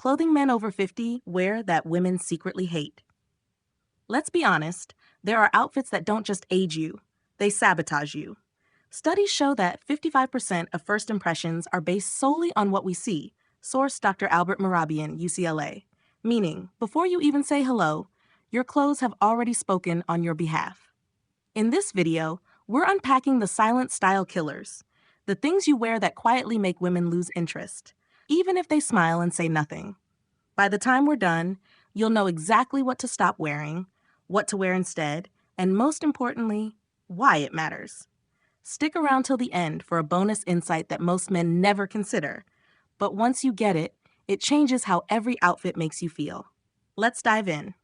clothing men over 50 wear that women secretly hate. Let's be honest, there are outfits that don't just age you, they sabotage you. Studies show that 55% of first impressions are based solely on what we see. Source Dr. Albert Mehrabian, UCLA. Meaning, before you even say hello, your clothes have already spoken on your behalf. In this video, we're unpacking the silent style killers, the things you wear that quietly make women lose interest, even if they smile and say nothing. By the time we're done, you'll know exactly what to stop wearing, what to wear instead, and most importantly, why it matters. Stick around till the end for a bonus insight that most men never consider. But once you get it, it changes how every outfit makes you feel. Let's dive in.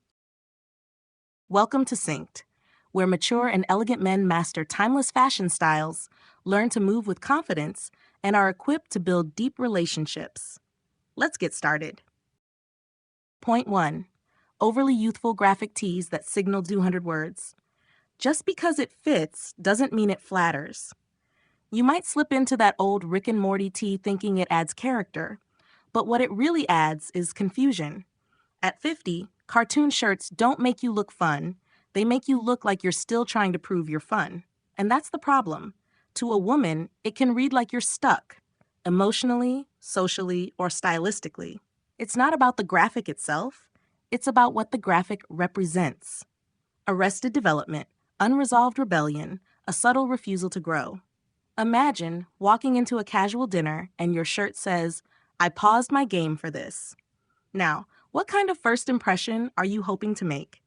Welcome to Synced, where mature and elegant men master timeless fashion styles, learn to move with confidence, and are equipped to build deep relationships. Let's get started. Point 1. Overly youthful graphic tees that signal 200 words. Just because it fits doesn't mean it flatters. You might slip into that old Rick and Morty tee thinking it adds character, but what it really adds is confusion. At 50, cartoon shirts don't make you look fun, they make you look like you're still trying to prove you're fun. And that's the problem. To a woman, it can read like you're stuck, emotionally, socially, or stylistically. It's not about the graphic itself, it's about what the graphic represents. Arrested development, unresolved rebellion, a subtle refusal to grow. Imagine walking into a casual dinner and your shirt says, "I paused my game for this." Now, what kind of first impression are you hoping to make?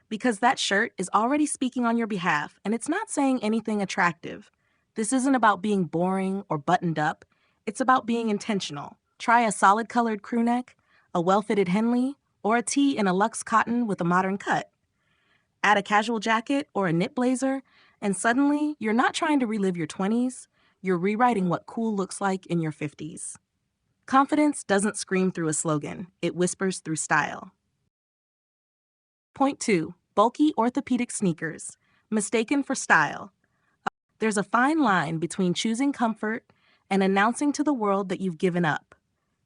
Because that shirt is already speaking on your behalf and it's not saying anything attractive. This isn't about being boring or buttoned up. It's about being intentional. Try a solid colored crew neck, a well-fitted Henley, or a tee in a luxe cotton with a modern cut. Add a casual jacket or a knit blazer, and suddenly you're not trying to relive your 20s, you're rewriting what cool looks like in your 50s. Confidence doesn't scream through a slogan, it whispers through style. Point 2. Bulky orthopedic sneakers, mistaken for style. There's a fine line between choosing comfort and announcing to the world that you've given up.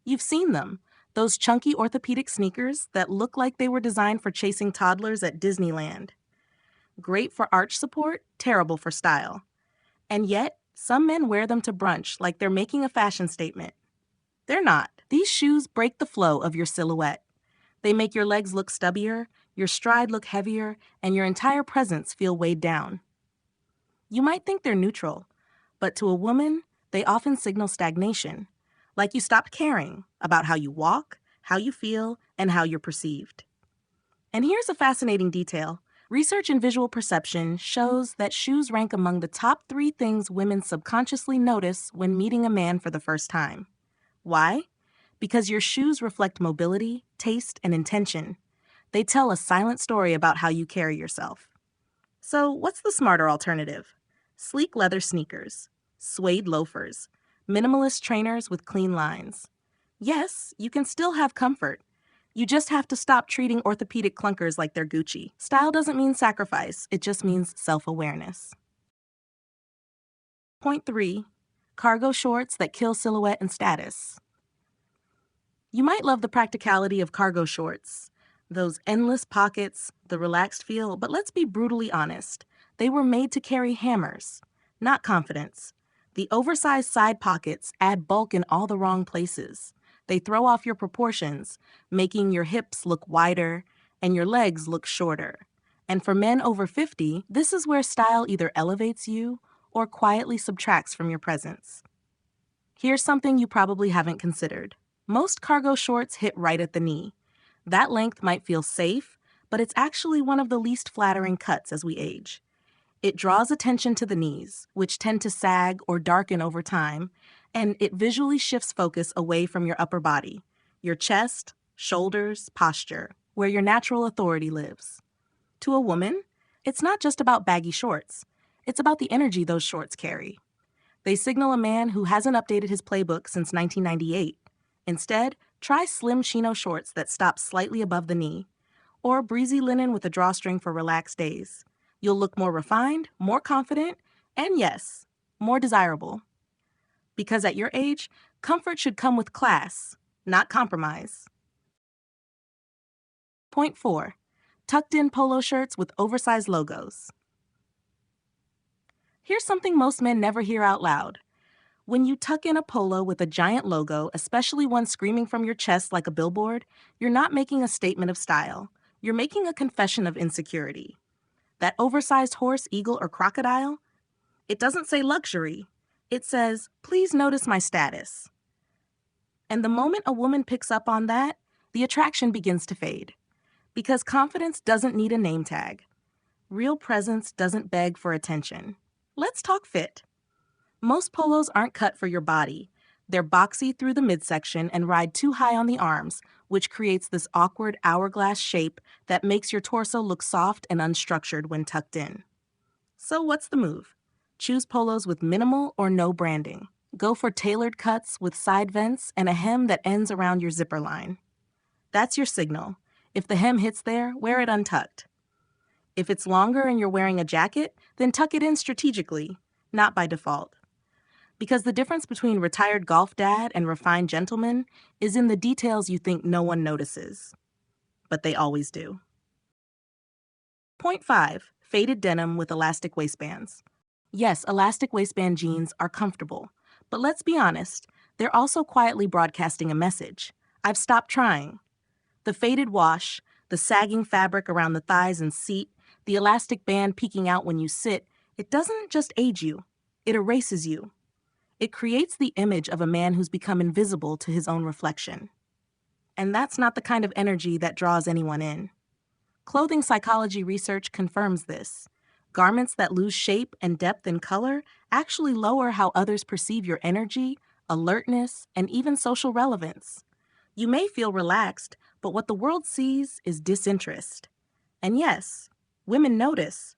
You've seen them, those chunky orthopedic sneakers that look like they were designed for chasing toddlers at Disneyland. Great for arch support, terrible for style. And yet, some men wear them to brunch like they're making a fashion statement. They're not. These shoes break the flow of your silhouette. They make your legs look stubbier, your stride look heavier, and your entire presence feel weighed down. You might think they're neutral, but to a woman, they often signal stagnation, like you stopped caring about how you walk, how you feel, and how you're perceived. And here's a fascinating detail. Research in visual perception shows that shoes rank among the top 3 things women subconsciously notice when meeting a man for the first time. Why? Because your shoes reflect mobility, taste, and intention. They tell a silent story about how you carry yourself. So, what's the smarter alternative? Sleek leather sneakers, suede loafers, minimalist trainers with clean lines. Yes, you can still have comfort. You just have to stop treating orthopedic clunkers like they're Gucci. Style doesn't mean sacrifice, it just means self-awareness. Point 3. Cargo shorts that kill silhouette and status. You might love the practicality of cargo shorts, those endless pockets, the relaxed feel, but let's be brutally honest. They were made to carry hammers, not confidence. The oversized side pockets add bulk in all the wrong places. They throw off your proportions, making your hips look wider and your legs look shorter. And for men over 50, this is where style either elevates you or quietly subtracts from your presence. Here's something you probably haven't considered. Most cargo shorts hit right at the knee. That length might feel safe, but it's actually one of the least flattering cuts as we age. It draws attention to the knees, which tend to sag or darken over time, and it visually shifts focus away from your upper body, your chest, shoulders, posture, where your natural authority lives. To a woman, it's not just about baggy shorts. It's about the energy those shorts carry. They signal a man who hasn't updated his playbook since 1998. Instead, try slim chino shorts that stop slightly above the knee, or breezy linen with a drawstring for relaxed days. You'll look more refined, more confident, and yes, more desirable. Because at your age, comfort should come with class, not compromise. Point 4. Tucked-in polo shirts with oversized logos. Here's something most men never hear out loud. When you tuck in a polo with a giant logo, especially one screaming from your chest like a billboard, you're not making a statement of style. You're making a confession of insecurity. That oversized horse, eagle, or crocodile, it doesn't say luxury. It says, please notice my status. And the moment a woman picks up on that, the attraction begins to fade. Because confidence doesn't need a name tag. Real presence doesn't beg for attention. Let's talk fit. Most polos aren't cut for your body. They're boxy through the midsection and ride too high on the arms, which creates this awkward hourglass shape that makes your torso look soft and unstructured when tucked in. So what's the move? Choose polos with minimal or no branding. Go for tailored cuts with side vents and a hem that ends around your zipper line. That's your signal. If the hem hits there, wear it untucked. If it's longer and you're wearing a jacket, then tuck it in strategically, not by default. Because the difference between retired golf dad and refined gentleman is in the details you think no one notices. But they always do. Point 5. Faded denim with elastic waistbands. Yes, elastic waistband jeans are comfortable, but let's be honest, they're also quietly broadcasting a message. I've stopped trying. The faded wash, the sagging fabric around the thighs and seat, the elastic band peeking out when you sit, it doesn't just age you, it erases you. It creates the image of a man who's become invisible to his own reflection. And that's not the kind of energy that draws anyone in. Clothing psychology research confirms this. Garments that lose shape and depth and color actually lower how others perceive your energy, alertness, and even social relevance. You may feel relaxed, but what the world sees is disinterest. And yes, women notice.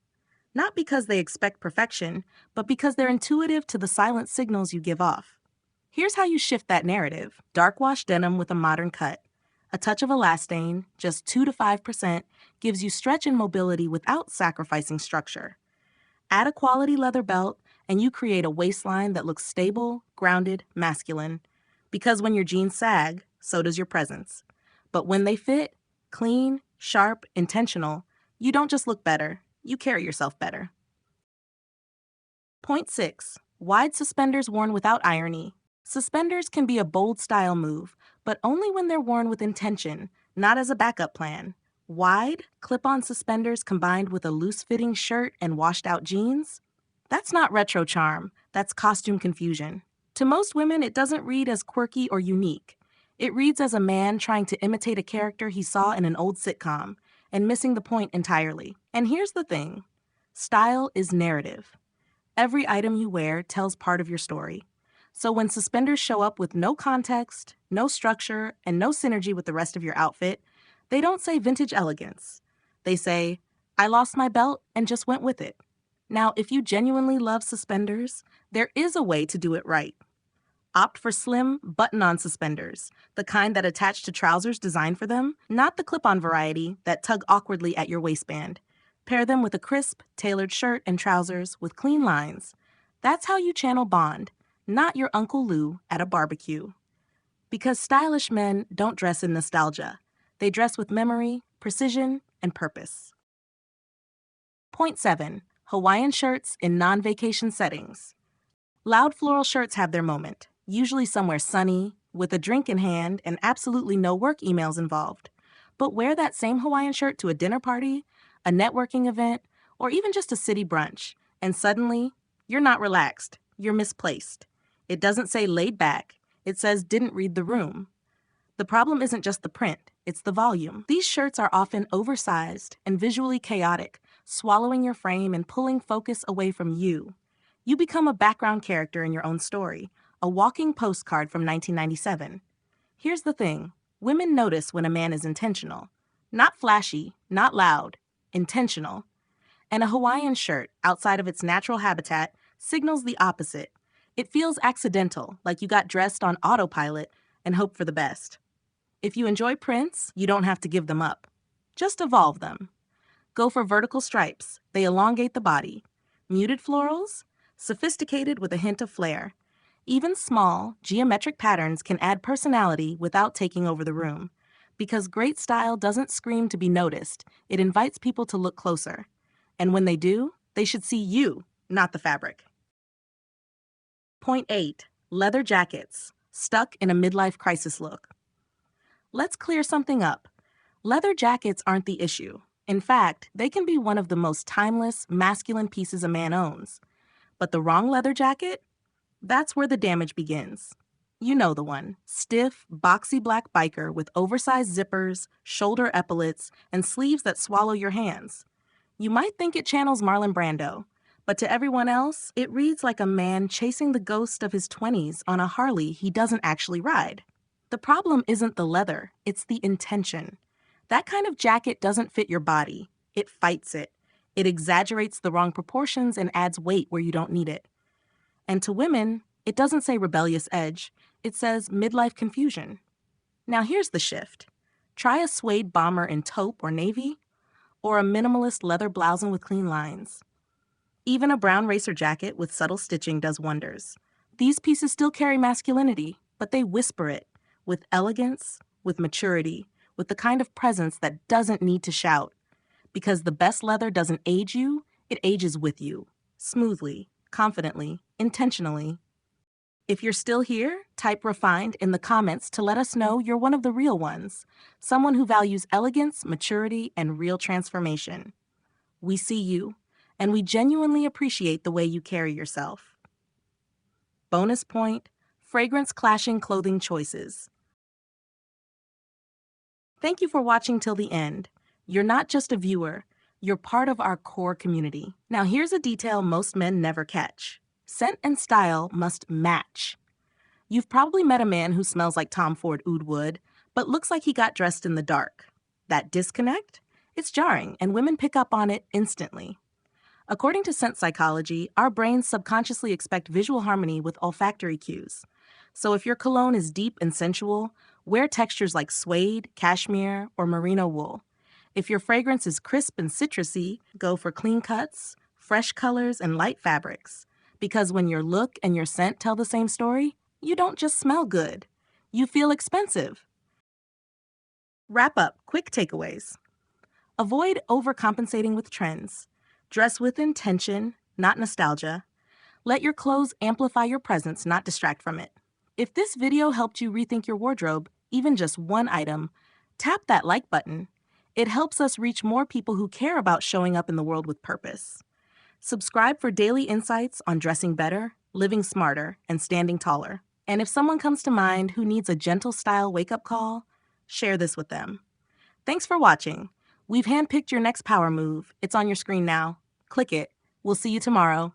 Not because they expect perfection, but because they're intuitive to the silent signals you give off. Here's how you shift that narrative. Dark wash denim with a modern cut. A touch of elastane, just 2 to 5%, gives you stretch and mobility without sacrificing structure. Add a quality leather belt, and you create a waistline that looks stable, grounded, masculine. Because when your jeans sag, so does your presence. But when they fit, clean, sharp, intentional, you don't just look better, you carry yourself better. Point 6. Wide suspenders worn without irony. Suspenders can be a bold style move, but only when they're worn with intention, not as a backup plan. Wide, clip-on suspenders combined with a loose-fitting shirt and washed-out jeans? That's not retro charm, that's costume confusion. To most women, it doesn't read as quirky or unique. It reads as a man trying to imitate a character he saw in an old sitcom, and missing the point entirely. And here's the thing. Style is narrative. Every item you wear tells part of your story. So when suspenders show up with no context, no structure, and no synergy with the rest of your outfit, they don't say vintage elegance. They say, I lost my belt and just went with it. Now, if you genuinely love suspenders, there is a way to do it right. Opt for slim, button-on suspenders, the kind that attach to trousers designed for them, not the clip-on variety that tug awkwardly at your waistband. Pair them with a crisp, tailored shirt and trousers with clean lines. That's how you channel Bond, not your Uncle Lou at a barbecue. Because stylish men don't dress in nostalgia. They dress with memory, precision, and purpose. Point 7. Hawaiian shirts in non-vacation settings. Loud floral shirts have their moment, usually somewhere sunny, with a drink in hand and absolutely no work emails involved. But wear that same Hawaiian shirt to a dinner party, a networking event, or even just a city brunch, and suddenly, you're not relaxed, you're misplaced. It doesn't say laid back, it says didn't read the room. The problem isn't just the print, it's the volume. These shirts are often oversized and visually chaotic, swallowing your frame and pulling focus away from you. You become a background character in your own story, a walking postcard from 1997. Here's the thing, women notice when a man is intentional. Not flashy, not loud, intentional. And a Hawaiian shirt, outside of its natural habitat, signals the opposite. It feels accidental, like you got dressed on autopilot and hoped for the best. If you enjoy prints, you don't have to give them up. Just evolve them. Go for vertical stripes. They elongate the body. Muted florals? Sophisticated with a hint of flair. Even small, geometric patterns can add personality without taking over the room. Because great style doesn't scream to be noticed, it invites people to look closer. And when they do, they should see you, not the fabric. Point 8. Leather jackets. Stuck in a midlife crisis look. Let's clear something up. Leather jackets aren't the issue. In fact, they can be one of the most timeless, masculine pieces a man owns. But the wrong leather jacket? That's where the damage begins. You know the one. Stiff, boxy black biker with oversized zippers, shoulder epaulets, and sleeves that swallow your hands. You might think it channels Marlon Brando, but to everyone else, it reads like a man chasing the ghost of his 20s on a Harley he doesn't actually ride. The problem isn't the leather, it's the intention. That kind of jacket doesn't fit your body. It fights it. It exaggerates the wrong proportions and adds weight where you don't need it. And to women, it doesn't say rebellious edge. It says midlife confusion. Now here's the shift. Try a suede bomber in taupe or navy, or a minimalist leather blouson with clean lines. Even a brown racer jacket with subtle stitching does wonders. These pieces still carry masculinity, but they whisper it, with elegance, with maturity, with the kind of presence that doesn't need to shout. Because the best leather doesn't age you, it ages with you, smoothly, confidently, intentionally. If you're still here, type refined in the comments to let us know you're one of the real ones, someone who values elegance, maturity, and real transformation. We see you, and we genuinely appreciate the way you carry yourself. Bonus point, fragrance-clashing clothing choices. Thank you for watching till the end. You're not just a viewer, you're part of our core community. Now here's a detail most men never catch. Scent and style must match. You've probably met a man who smells like Tom Ford Oud Wood, but looks like he got dressed in the dark. That disconnect? It's jarring, and women pick up on it instantly. According to scent psychology, our brains subconsciously expect visual harmony with olfactory cues. So if your cologne is deep and sensual, wear textures like suede, cashmere, or merino wool. If your fragrance is crisp and citrusy, go for clean cuts, fresh colors, and light fabrics. Because when your look and your scent tell the same story, you don't just smell good. You feel expensive. Wrap up, quick takeaways. Avoid overcompensating with trends. Dress with intention, not nostalgia. Let your clothes amplify your presence, not distract from it. If this video helped you rethink your wardrobe, even just one item, tap that like button. It helps us reach more people who care about showing up in the world with purpose. Subscribe for daily insights on dressing better, living smarter, and standing taller. And if someone comes to mind who needs a gentle style wake-up call, share this with them. Thanks for watching. We've handpicked your next power move. It's on your screen now. Click it. We'll see you tomorrow.